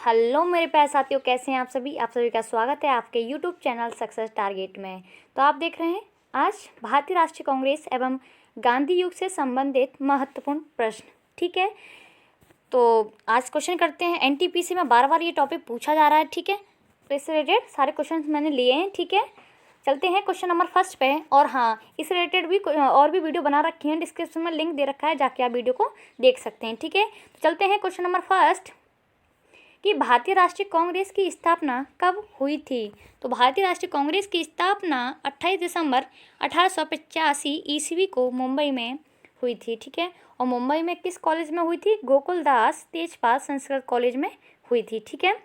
Hello मेरे प्यारे साथियों, कैसे हैं आप सभी का स्वागत है आपके यूट्यूब चैनल सक्सेस टारगेट में। तो आप देख रहे हैं आज भारतीय राष्ट्रीय कांग्रेस एवं गांधी युग से संबंधित महत्वपूर्ण प्रश्न। ठीक है, तो आज क्वेश्चन करते हैं। एनटीपीसी में बार बार ये टॉपिक पूछा जा रहा है। ठीक है, तो इससे रिलेटेड सारे क्वेश्चन मैंने लिए हैं। ठीक है, चलते हैं क्वेश्चन नंबर फर्स्ट पे। और हाँ, इस रिलेटेड भी और भी वीडियो बना रखी है, डिस्क्रिप्शन में लिंक दे रखा है, जाके आप वीडियो को देख सकते हैं। ठीक है, तो चलते हैं क्वेश्चन नंबर फर्स्ट कि भारतीय राष्ट्रीय कांग्रेस की स्थापना कब हुई थी। तो भारतीय राष्ट्रीय कांग्रेस की स्थापना 28 दिसंबर 1885 ईस्वी को मुंबई में हुई थी। ठीक है, और मुंबई में किस कॉलेज में हुई थी? गोकुलदास तेजपाल संस्कृत कॉलेज में हुई थी। ठीक है,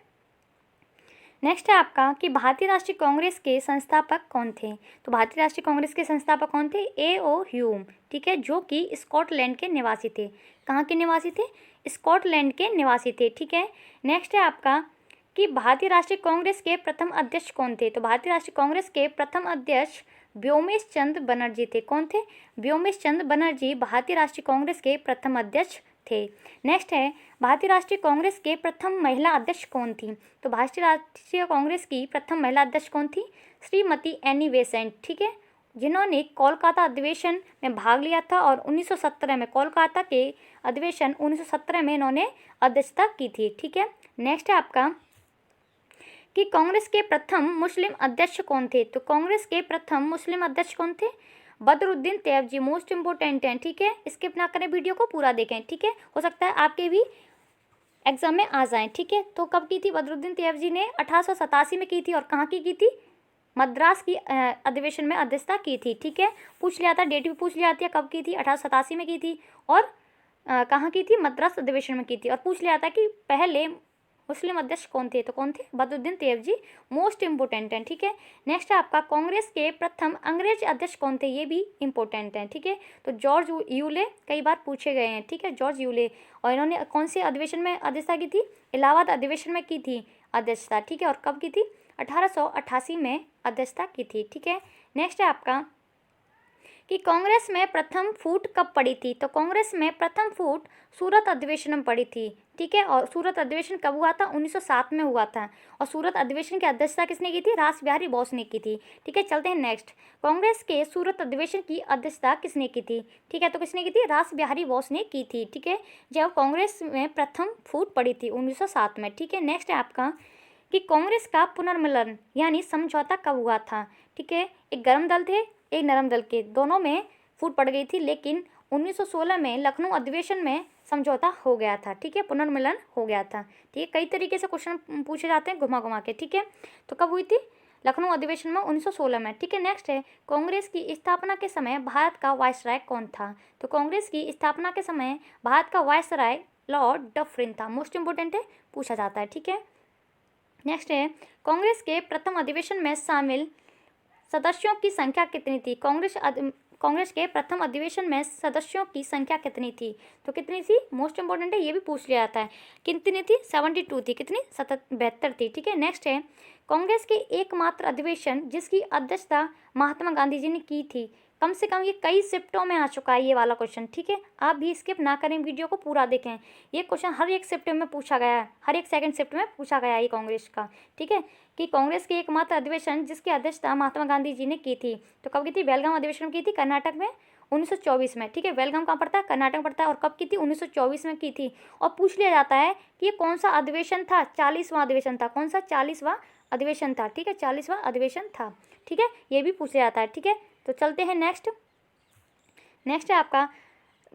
नेक्स्ट है आपका कि भारतीय राष्ट्रीय कांग्रेस के संस्थापक कौन थे। तो भारतीय राष्ट्रीय कांग्रेस के संस्थापक कौन थे? ए.ओ. ह्यूम। ठीक है, जो कि स्कॉटलैंड के निवासी थे। कहाँ के निवासी थे? स्कॉटलैंड के निवासी थे। ठीक है, नेक्स्ट है आपका कि भारतीय राष्ट्रीय कांग्रेस के प्रथम अध्यक्ष कौन थे। तो भारतीय राष्ट्रीय कांग्रेस के प्रथम अध्यक्ष व्योमेश चंद्र बनर्जी थे। कौन थे? व्योमेश चंद्र बनर्जी भारतीय राष्ट्रीय कांग्रेस के प्रथम अध्यक्ष थे। नेक्स्ट है भारतीय राष्ट्रीय कांग्रेस के प्रथम महिला अध्यक्ष कौन थी। तो भारतीय राष्ट्रीय कांग्रेस की प्रथम महिला अध्यक्ष कौन थी? Shrimati Annie Besant. ठीक है, जिन्होंने कोलकाता अधिवेशन में भाग लिया था और 1917 में कोलकाता के अधिवेशन 1917 में इन्होंने अध्यक्षता की थी। ठीक है, नेक्स्ट है आपका कि कांग्रेस के प्रथम मुस्लिम अध्यक्ष कौन थे। तो कांग्रेस के प्रथम मुस्लिम अध्यक्ष कौन थे? बदरुद्दीन तैयबजी। मोस्ट इंपोर्टेंट है। ठीक है, स्किप ना करें, वीडियो को पूरा देखें। ठीक है, हो सकता है आपके भी एग्जाम में आ जाएं। ठीक है, तो कब की थी? बदरुद्दीन तैयबजी ने 1887 में की थी। और कहाँ की थी? मद्रास की अधिवेशन में अध्यक्षता की थी। ठीक है, पूछ लिया था, डेट भी पूछ लिया था, कब की थी? 1887 में की थी। और कहाँ की थी? मद्रास अधिवेशन में की थी। और पूछ लिया था कि पहले मुस्लिम अध्यक्ष कौन थे। तो कौन थे? बदरुद्दीन तैयबजी। मोस्ट इंपोर्टेंट है। ठीक है, नेक्स्ट है आपका कांग्रेस के प्रथम अंग्रेज अध्यक्ष कौन थे। ये भी इंपॉर्टेंट है। ठीक है, तो जॉर्ज यूले कई बार पूछे गए हैं। ठीक है, जॉर्ज यूले। और इन्होंने कौन से अधिवेशन में अध्यक्षता की थी? इलाहाबाद अधिवेशन में की थी अध्यक्षता। ठीक है, और कब की थी? 1888 में अध्यक्षता की थी। ठीक है, नेक्स्ट है आपका कि कांग्रेस में प्रथम फूट कब पड़ी थी। तो कांग्रेस में प्रथम फूट सूरत अधिवेशन में पड़ी थी। ठीक है, और सूरत अधिवेशन कब हुआ था? 1907 में हुआ था। और सूरत अधिवेशन की अध्यक्षता किसने की थी? रास बिहारी बोस ने की थी। ठीक है, चलते हैं नेक्स्ट। कांग्रेस के सूरत अधिवेशन की अध्यक्षता किसने की थी? ठीक है, तो किसने की थी? रास बिहारी बोस ने की थी। ठीक है, जब कांग्रेस में प्रथम फूट पड़ी थी 1907 में। ठीक है, नेक्स्ट है आपका कि कांग्रेस का पुनर्मिलन यानी समझौता कब हुआ था। ठीक है, एक गर्म दल थे, एक नरम दल के, दोनों में फूट पड़ गई थी, लेकिन 1916 में लखनऊ अधिवेशन में समझौता हो गया था। ठीक है, पुनर्मिलन हो गया था। ठीक है, कई तरीके से क्वेश्चन पूछे जाते हैं घुमा घुमा के। ठीक है, तो कब हुई थी? लखनऊ अधिवेशन में 1916 में। ठीक है, नेक्स्ट है कांग्रेस की स्थापना के समय भारत का वायसराय कौन था। तो कांग्रेस की स्थापना के समय भारत का वायसराय लॉर्ड डफरिन था। मोस्ट इंपोर्टेंट है, पूछा जाता है। ठीक है, नेक्स्ट है कांग्रेस के प्रथम अधिवेशन में शामिल सदस्यों की संख्या कितनी थी। कांग्रेस के प्रथम अधिवेशन में सदस्यों की संख्या कितनी थी। तो कितनी थी? मोस्ट इंपोर्टेंट है, ये भी पूछ लिया जाता है। कितनी थी? 72 थी। कितनी? 72 थी। ठीक है, नेक्स्ट है कांग्रेस के एकमात्र अधिवेशन जिसकी अध्यक्षता महात्मा गांधी जी ने की थी। कम से कम ये कई शिफ्टों में आ चुका है ये वाला क्वेश्चन। ठीक है, आप भी स्किप ना करें, वीडियो को पूरा देखें। ये क्वेश्चन हर एक शिफ्ट में पूछा गया है, हर एक सेकंड शिफ्ट में पूछा गया है ये कांग्रेस का। ठीक है, कि कांग्रेस के एकमात्र अधिवेशन जिसकी अध्यक्षता महात्मा गांधी जी ने की थी। तो कब की थी? बेलगाम अधिवेशन की थी, कर्नाटक में 1924 में। ठीक है, बेलगाम कहाँ पड़ता है? कर्नाटक में पड़ता है। और कब की थी? 1924 में की थी। और पूछ लिया जाता है कि ये कौन सा अधिवेशन था? 40वां अधिवेशन था। कौन सा? 40वां अधिवेशन था। ठीक है, 40वां अधिवेशन था। ठीक है, ये भी पूछ लिया जाता है। ठीक है, तो चलते हैं नेक्स्ट है आपका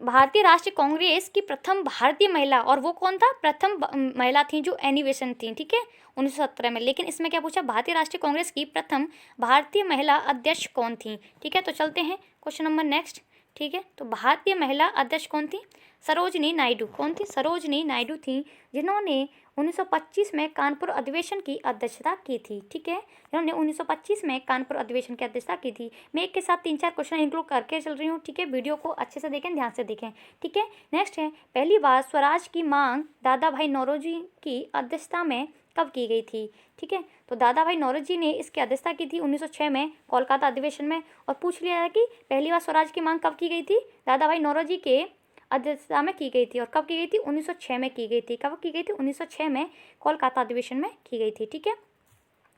भारतीय राष्ट्रीय कांग्रेस की प्रथम भारतीय महिला, और वो कौन था? प्रथम महिला थी जो एनी बेसेंट थी। ठीक है, 1917 में। लेकिन इसमें क्या पूछा? भारतीय राष्ट्रीय कांग्रेस की प्रथम भारतीय महिला अध्यक्ष कौन थी। ठीक है, तो चलते हैं क्वेश्चन नंबर नेक्स्ट। ठीक है, तो भारतीय महिला अध्यक्ष कौन थी? सरोजनी नायडू। कौन थी? सरोजनी नायडू थी, जिन्होंने 1925 में कानपुर अधिवेशन की अध्यक्षता की थी। ठीक है, इन्होंने 1925 में कानपुर अधिवेशन की अध्यक्षता की थी। मैं एक के साथ 3-4 क्वेश्चन इंक्लूड करके चल रही हूँ। ठीक है, वीडियो को अच्छे से देखें, ध्यान से देखें। ठीक है, नेक्स्ट है पहली बार स्वराज की मांग दादा भाई नौरोजी की अध्यक्षता में कब की गई थी। ठीक है, तो दादा भाई नौरोजी ने इसकी अध्यक्षता की थी 1906 में कोलकाता अधिवेशन में। और पूछ लिया है कि पहली बार स्वराज की मांग कब की गई थी? दादा भाई नौरोजी के अध्यक्षता में की गई थी। और कब की गई थी? 1906 में की गई थी। कब की गई थी? 1906 में कोलकाता अधिवेशन में की गई थी। ठीक है,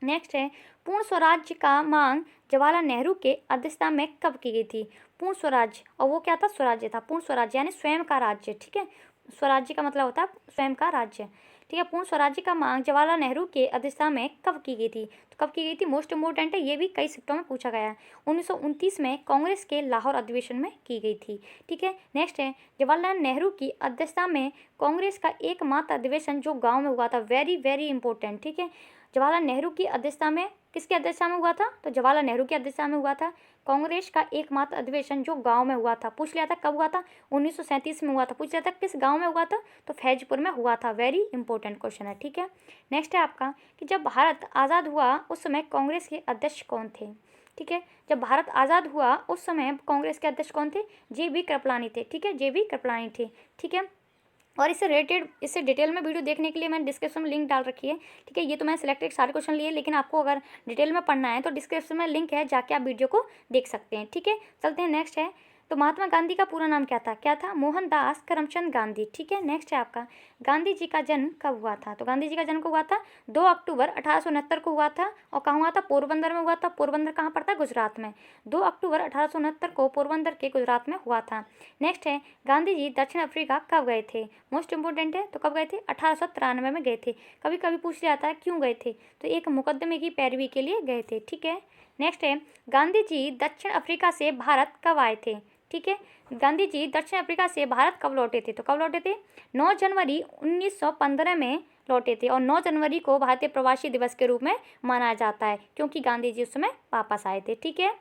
नेक्स्ट है पूर्ण स्वराज्य का मांग जवाहरलाल नेहरू के अध्यक्षता में कब की गई थी? पूर्ण स्वराज्य, और वो क्या था? स्वराज्य था। पूर्ण स्वराज्य यानी स्वयं का राज्य। ठीक है, स्वराज्य का मतलब होता है स्वयं का राज्य। ठीक है, पूर्ण स्वराज्य का मांग जवाहरलाल नेहरू के अध्यक्षता में कब की गई थी? तो कब की गई थी? मोस्ट इंपोर्टेंट है, ये भी कई शिफ्टों में पूछा गया है। 1929 में कांग्रेस के लाहौर अधिवेशन में की गई थी। ठीक है, नेक्स्ट है जवाहरलाल नेहरू की अध्यक्षता में कांग्रेस का एकमात्र अधिवेशन जो गाँव में हुआ था। Very very important. ठीक है, जवाहरलाल नेहरू की अध्यक्षता में, किसकी अध्यक्षता में हुआ था? तो जवाहरलाल नेहरू की अध्यक्षता में हुआ था कांग्रेस का एकमात्र अधिवेशन जो गांव में हुआ था। पूछ लिया था कब हुआ था? 1937 में हुआ था। पूछ लिया था किस गांव में हुआ था? तो फैजपुर में हुआ था। वेरी इंपॉर्टेंट क्वेश्चन है। ठीक है, नेक्स्ट है आपका कि जब भारत आज़ाद हुआ उस समय कांग्रेस के अध्यक्ष कौन थे? ठीक है, जब भारत आज़ाद हुआ उस समय कांग्रेस के अध्यक्ष कौन थे? JB कृपलानी थे। ठीक है, JB कृपलानी थे। ठीक है, और इससे रिलेटेड, इससे डिटेल में वीडियो देखने के लिए मैंने डिस्क्रिप्शन में लिंक डाल रखी है। ठीक है, ये तो मैंने सिलेक्टेड सारे क्वेश्चन लिए, लेकिन आपको अगर डिटेल में पढ़ना है तो डिस्क्रिप्शन में लिंक है, जाके आप वीडियो को देख सकते हैं। ठीक है, चलते हैं नेक्स्ट है तो महात्मा गांधी का पूरा नाम क्या था? क्या था? मोहनदास करमचंद गांधी। ठीक है, नेक्स्ट है आपका गांधी जी का जन्म कब हुआ था? तो गांधी जी का जन्म कब हुआ था? 2 अक्टूबर 1869 को हुआ था। और कहाँ हुआ था? पोरबंदर में हुआ था। पोरबंदर कहाँ पड़ता है? गुजरात में। 2 अक्टूबर 1869 को पोरबंदर के गुजरात में हुआ था। नेक्स्ट है गांधी जी दक्षिण अफ्रीका कब गए थे? मोस्ट इंपोर्टेंट है, तो कब गए थे? 1893 में गए थे। कभी कभी पूछ लिया जाता है क्यों गए थे? तो एक मुकदमे की पैरवी के लिए गए थे। ठीक है, नेक्स्ट है गांधी जी दक्षिण अफ्रीका से भारत कब आए थे? ठीक है, गांधी जी दक्षिण अफ्रीका से भारत कब लौटे थे? तो कब लौटे थे? 9 जनवरी 1915 में लौटे थे। और 9 जनवरी को भारतीय प्रवासी दिवस के रूप में मनाया जाता है, क्योंकि गांधी जी उस समय वापस आए थे। ठीक है,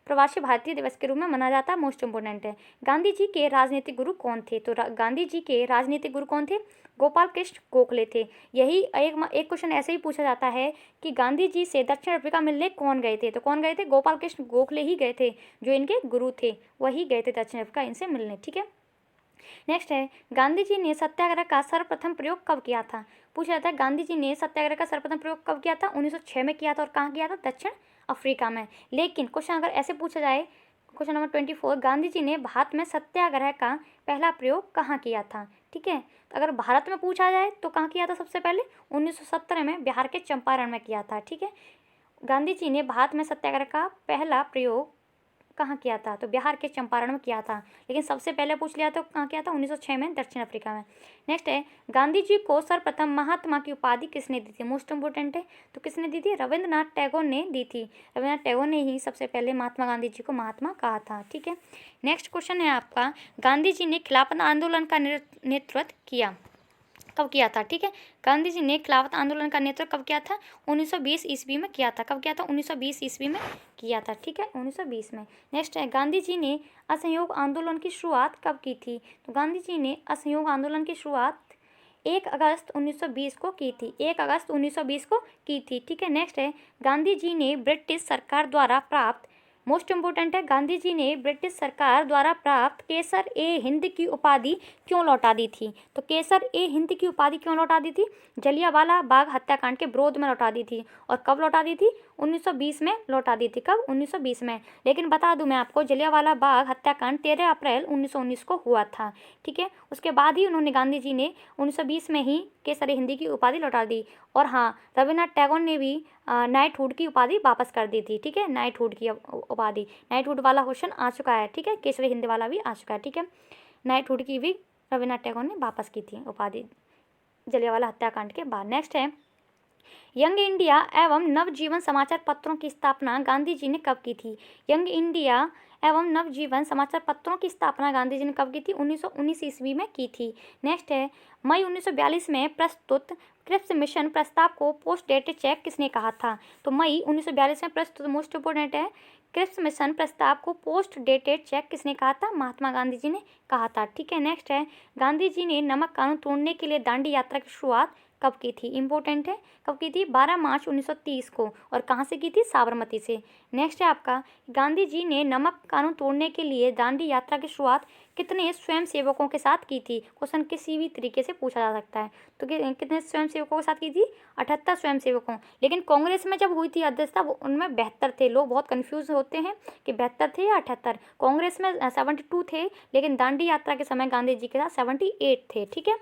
प्रवासी भारतीय दिवस के रूप में मनाया जाता है। मोस्ट इंपोर्टेंट है गांधी जी के राजनीतिक गुरु कौन थे? तो गांधी जी के राजनीतिक गुरु कौन थे? गोपाल कृष्ण गोखले थे। यही एक क्वेश्चन ऐसे ही पूछा जाता है कि गांधी जी से दक्षिण अफ्रीका मिलने कौन गए थे? तो कौन गए थे? गोपाल कृष्ण गोखले ही गए थे, जो इनके गुरु थे, वही गए थे दक्षिण अफ्रीका इनसे मिलने। ठीक है, नेक्स्ट है गांधी जी ने सत्याग्रह का सर्वप्रथम प्रयोग कब किया था? पूछा जाता है गांधी जी ने सत्याग्रह का सर्वप्रथम प्रयोग कब किया था? 1906 में किया था। और कहाँ किया था? दक्षिण अफ्रीका में। लेकिन क्वेश्चन अगर ऐसे पूछा जाए, क्वेश्चन नंबर 24, गांधी जी ने भारत में सत्याग्रह का पहला प्रयोग कहाँ किया था? ठीक है, तो अगर भारत में पूछा जाए तो कहाँ किया था? सबसे पहले 1917 में बिहार के चंपारण में किया था। ठीक है, गांधी जी ने भारत में सत्याग्रह का पहला प्रयोग कहाँ किया था? तो बिहार के चंपारण में किया था। लेकिन सबसे पहले पूछ लिया तो कहाँ किया था? 1906 में दक्षिण अफ्रीका में। नेक्स्ट है गांधी जी को सर्वप्रथम महात्मा की उपाधि किसने दी थी? मोस्ट इंपोर्टेंट है, तो किसने दी थी? रविंद्रनाथ टैगोर ने दी थी। रविंद्रनाथ टैगोर ने ही सबसे पहले महात्मा गांधी जी को महात्मा कहा था। ठीक है, नेक्स्ट क्वेश्चन है आपका गांधी जी ने खिलाफत आंदोलन का नेतृत्व किया, कब किया था? ठीक है, गांधी जी ने खिलाफत आंदोलन का नेतृत्व कब किया था? 1920 ईस्वी में किया था। कब किया था? 1920 ईस्वी में किया था। ठीक है, 1920 में। नेक्स्ट है गांधी जी ने असहयोग आंदोलन की शुरुआत कब की थी? तो गांधी जी ने असहयोग आंदोलन की शुरुआत 1 अगस्त 1920 को की थी। 1 अगस्त 1920 को की थी। ठीक है, नेक्स्ट है गांधी जी ने ब्रिटिश सरकार द्वारा प्राप्त, मोस्ट इंपोर्टेंट है, गांधी जी ने ब्रिटिश सरकार द्वारा प्राप्त केसर ए हिंद की उपाधि क्यों लौटा दी थी? तो केसर ए हिंद की उपाधि क्यों लौटा दी थी? जलियांवाला बाग हत्याकांड के विरोध में लौटा दी थी। और कब लौटा दी थी? 1920 में लौटा दी थी। कब? 1920 में। लेकिन बता दूं मैं आपको, जलियांवाला बाग हत्याकांड 13 अप्रैल 1919 को हुआ था। ठीक है, उसके बाद ही उन्होंने, गांधी जी ने 1920 में ही केसर ए हिंद की उपाधि लौटा दी। और हाँ, रविन्द्रनाथ टैगोर ने भी नाइटहुड की उपाधि वापस कर दी थी। ठीक है, नाइटहुड की उपाधि, नाइटहुड वाला क्वेश्चन आ चुका है। ठीक है, केसरी हिंद वाला भी आ चुका है। ठीक है, नाइटहुड की भी रविन्द्रनाथ टैगोर ने वापस की थी उपाधि जलियांवाला हत्याकांड के बाद। नेक्स्ट है यंग इंडिया एवं नवजीवन समाचार पत्रों की स्थापना गांधी जी ने कब की थी? यंग इंडिया एवं नवजीवन समाचार पत्रों की स्थापना गांधी जी ने कब की थी? 1919 ईस्वी में की थी। नेक्स्ट है मई 1942 में प्रस्तुत क्रिप्स मिशन प्रस्ताव को पोस्ट डेटेड चेक किसने कहा था? तो मई 1942 में प्रस्तुत, मोस्ट इंपोर्टेंट है, क्रिप्स मिशन प्रस्ताव को पोस्ट डेटेड चेक किसने कहा था? महात्मा गांधी जी ने कहा था। ठीक है, नेक्स्ट है गांधी जी ने नमक कानून तोड़ने के लिए दांडी यात्रा की शुरुआत कब की थी, इंपॉर्टेंट है, कब की थी, 12 मार्च 1930 को। और कहाँ से की थी, साबरमती से। नेक्स्ट है आपका, गांधी जी ने नमक कानून तोड़ने के लिए दांडी यात्रा की शुरुआत कितने स्वयंसेवकों के साथ की थी। क्वेश्चन किसी भी तरीके से पूछा जा सकता है। तो कितने स्वयंसेवकों के साथ की थी, 78 स्वयंसेवकों। लेकिन कांग्रेस में जब हुई थी अध्यक्षता, वो उनमें 72 थे। लोग बहुत कंफ्यूज होते हैं कि 72 थे या 78। कांग्रेस में 72 थे, लेकिन दांडी यात्रा के समय गांधी जी के साथ 78 थे। ठीक है।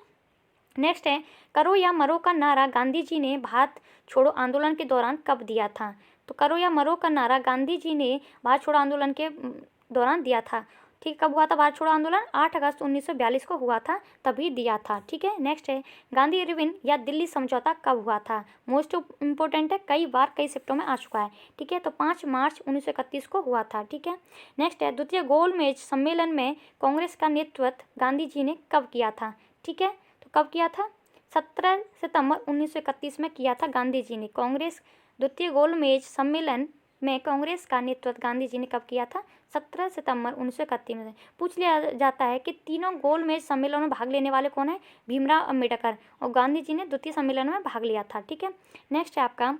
नेक्स्ट है, करो या मरो का नारा गांधी जी ने भारत छोड़ो आंदोलन के दौरान कब दिया था। तो करो या मरो का नारा गांधी जी ने भारत छोड़ो आंदोलन के दौरान दिया था। ठीक, कब हुआ था भारत छोड़ो आंदोलन, 8 अगस्त 1942 को हुआ था, तभी दिया था। ठीक है। नेक्स्ट है, गांधी इरविन या दिल्ली समझौता कब हुआ था। मोस्ट इंपॉर्टेंट है, कई बार कई शिफ्टों में आ चुका है। ठीक है। तो 5 मार्च 1931 को हुआ था। ठीक है। नेक्स्ट है, द्वितीय गोलमेज सम्मेलन में कांग्रेस का नेतृत्व गांधी जी ने कब किया था। ठीक है। तो कब किया था, 17 सितंबर 1931 में किया था गांधी जी ने। कांग्रेस द्वितीय गोलमेज सम्मेलन में कांग्रेस का नेतृत्व गांधी जी ने कब किया था, 17 सितंबर 1931 में। पूछ लिया जाता है कि तीनों गोलमेज सम्मेलन में भाग लेने वाले कौन है, भीमराव अम्बेडकर, और गांधी जी ने द्वितीय सम्मेलन में भाग लिया था। ठीक है। नेक्स्ट है आपका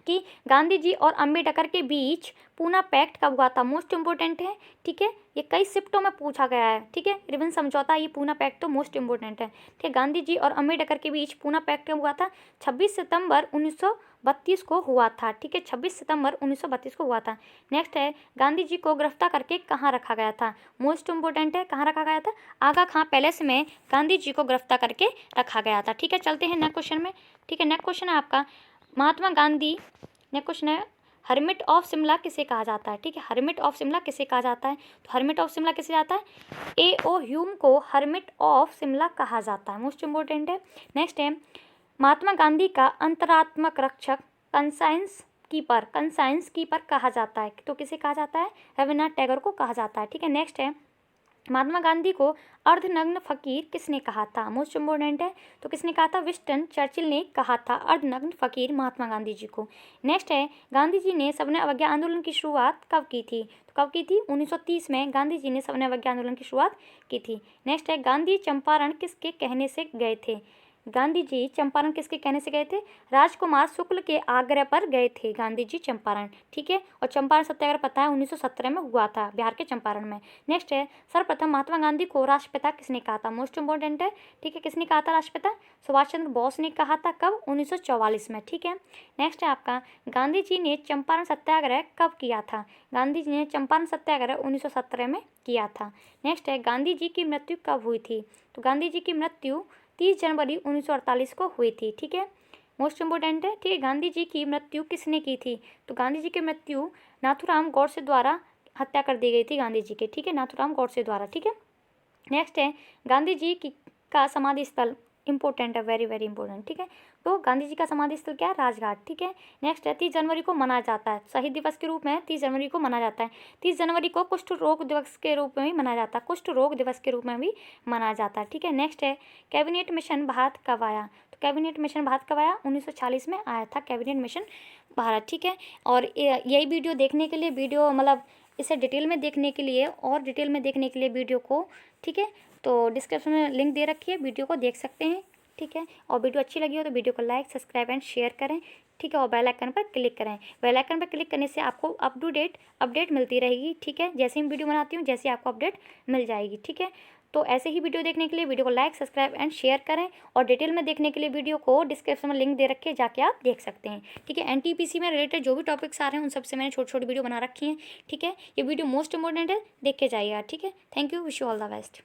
कि गांधी जी और अम्बेडकर के बीच पूना पैक्ट कब हुआ था। मोस्ट इंपोर्टेंट है। ठीक है। ये कई शिफ्टों में पूछा गया है। ठीक है। रिबन समझौता, ये पूना पैक्ट तो मोस्ट इंपोर्टेंट है। ठीक है। गांधी जी और अम्बेडकर के बीच पूना पैक्ट कब हुआ था, 26 सितंबर 1932 को हुआ था। ठीक है। 26 सितंबर 1932 को हुआ था। नेक्स्ट है, गांधी जी को गिरफ्तार करके कहाँ रखा गया था। मोस्ट इंपोर्टेंट है, कहाँ रखा गया था, आगा खां पैलेस में गांधी जी को गिरफ्तार करके रखा गया था। ठीक है। चलते हैं नेक्स्ट क्वेश्चन में। ठीक है। नेक्स्ट क्वेश्चन है आपका, महात्मा गांधी, नेक्स्ट क्वेश्चन है, हर्मिट ऑफ शिमला किसे कहा जाता है। ठीक है। हर्मिट ऑफ शिमला किसे कहा जाता है, तो हर्मिट ऑफ शिमला किसे जाता है, A.O. ह्यूम को हर्मिट ऑफ शिमला कहा जाता है। मोस्ट इंपोर्टेंट है। नेक्स्ट है, महात्मा गांधी का अंतरात्मक रक्षक कंसाइंस कीपर कहा जाता है। तो किसे कहा जाता है, रविन्द्रनाथ टैगोर को कहा जाता है। ठीक है। नेक्स्ट है, महात्मा गांधी को अर्धनग्न फकीर किसने कहा था। मोस्ट इंपोर्टेंट है। तो किसने कहा था, विंस्टन चर्चिल ने कहा था अर्धनग्न फकीर महात्मा गांधी जी को। नेक्स्ट है, गांधी जी ने सविनय अवज्ञा आंदोलन की शुरुआत कब की थी। तो कब की थी, 1930 में गांधी जी ने सविनय अवज्ञा आंदोलन की शुरुआत की थी। नेक्स्ट है, गांधी चंपारण किसके कहने से गए थे। गांधी जी चंपारण किसके कहने से गए थे, राजकुमार शुक्ल के आग्रह पर गए थे गांधी जी चंपारण। ठीक है। और चंपारण सत्याग्रह पता है 1917 में हुआ था, बिहार के चंपारण में। नेक्स्ट है, सर्वप्रथम महात्मा गांधी को राष्ट्रपिता किसने कहा था। मोस्ट इंपोर्टेंट है। ठीक है। किसने कहा था राष्ट्रपिता, सुभाष चंद्र बोस ने कहा था। कब, 1944 में। ठीक है। नेक्स्ट है आपका, गांधी जी ने चंपारण सत्याग्रह कब किया था। गांधी जी ने चंपारण सत्याग्रह 1917 में किया था। नेक्स्ट है, गांधी जी की मृत्यु कब हुई थी। तो गांधी जी की मृत्यु 30 जनवरी 1948 को हुई थी। ठीक है। मोस्ट इंपोर्टेंट है। ठीक है। गांधी जी की मृत्यु किसने की थी, तो गांधी जी की मृत्यु नाथूराम गौडसे द्वारा हत्या कर दी गई थी गांधी जी के। ठीक है। नाथूराम गौडसे द्वारा। ठीक है। नेक्स्ट है, गांधी जी की का समाधि स्थल इंपॉर्टेंट है, वेरी वेरी इंपॉर्टेंट। ठीक है। तो गांधी जी का समाधि स्थल क्या है, राजघाट। ठीक है। नेक्स्ट है, 30 जनवरी को मनाया जाता है, शहीद दिवस के रूप में 30 जनवरी को मनाया जाता है। 30 जनवरी को कुष्ठ रोग दिवस के रूप में भी मनाया जाता है, कुष्ठ रोग दिवस के रूप में भी मनाया जाता है। ठीक है। नेक्स्ट है, कैबिनेट मिशन भारत कब आया। तो कैबिनेट मिशन भारत कब आया, 1946 में आया था कैबिनेट मिशन भारत। ठीक है। और यही वीडियो देखने के लिए, वीडियो मतलब इसे डिटेल में देखने के लिए और डिटेल में देखने के लिए वीडियो को, ठीक है, तो डिस्क्रिप्शन में लिंक दे रखी है, वीडियो को देख सकते हैं। ठीक है। और वीडियो अच्छी लगी हो तो वीडियो को लाइक, सब्सक्राइब एंड शेयर करें। ठीक है। और बेल आइकन पर क्लिक करें। बेल आइकन पर क्लिक करने से आपको अप टू डेट अपडेट मिलती रहेगी। ठीक है। जैसे ही वीडियो बनाती हूँ, जैसे आपको अपडेट मिल जाएगी। ठीक है। तो ऐसे ही वीडियो देखने के लिए वीडियो को लाइक, सब्सक्राइब एंड शेयर करें। और डिटेल में देखने के लिए वीडियो को डिस्क्रिप्शन में लिंक दे रखे, जाके आप देख सकते हैं। ठीक है। एनटीपीसी में रिलेटेड जो भी टॉपिक्स आ रहे हैं उन सबसे मैंने छोटी छोटी वीडियो बना रखी हैं। ठीक है। ये वीडियो मोस्ट इंपॉर्टेंट है, देख के जाइएगा। ठीक है। Thank you, wish you all the best.